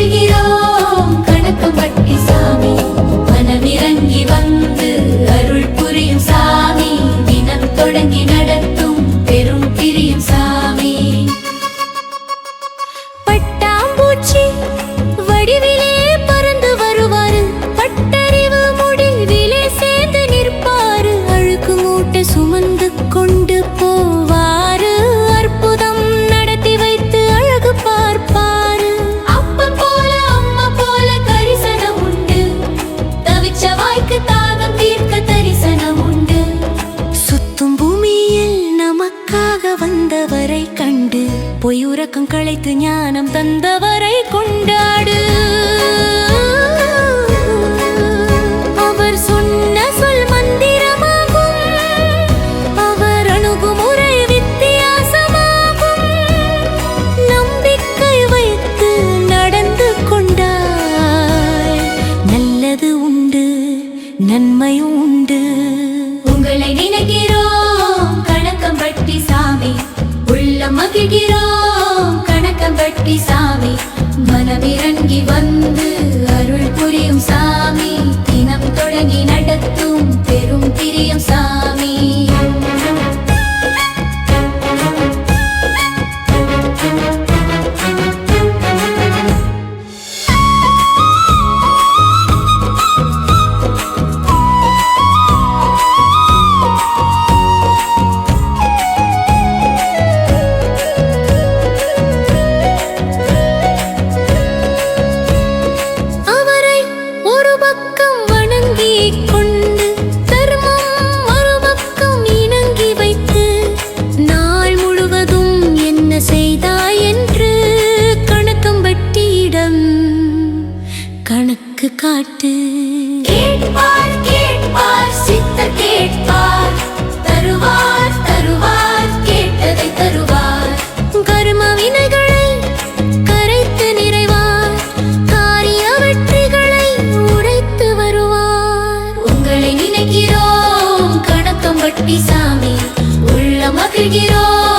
மகிழ்கிறோம் கணக்கம்பட்டி சாமி மனமிறங்கி வந்து அருள் புரியும் சாமி தினம் தொடங்கி நடத்தும் பெரும் பிரியும் சாமி பட்டாம்பூச்சி வடிவிலே பறந்து வருவாரு பட்டறிவு முடிவிலே சேர்ந்து நிற்பாரு அழுக்கு மூட்டை சுமந்து கொண்டு போவாரு அற்புதம் நடத்தி வைத்து அழகு பார்ப்பாரு அப்ப போல அம்மா போல கரிசனம் உண்டு தவிச்ச வாய்க்கு தாகம் தீர்க்க தரிசனம் உண்டு சுத்தும் பூமியில் நமக்காக வந்தவரை கண்டு பொய் உறக்கம் களைத்து ஞானம் தந்தவரை கொண்டாடு அவர் சொன்ன சொல் மந்திரமாகும் அவர் அணுகுமுறை வித்தியாசமாகும் நம்பிக்கை வைத்து நடந்து கொண்டாய் நல்லது உண்டு நன்மையும் உண்டு உங்களை நினைக்கிறோம் கணக்கம்பட்டி சாமி உள்ளம் மகிழ்கிறோம் கணக்கம்பட்டி சாமி மனமிறங்கி வந்து அருள் புரியும் சாமி தினம் தொடங்கி நடத்தும் பெரும் பிரியம் சாமி கணக்கு காட்டு கேட்பார் கேட்பார் சித்தர் கேட்பார் தருவார் தருவார் கேட்டதை தருவார் கர்ம வினைகளை கரைத்து நிறைவார் காரிய வெற்றிகளை உரைத்து வருவார் உங்களை நினைக்கிறோம் கணக்கம்பட்டி சாமி உள்ள மகிழ்கிறோம்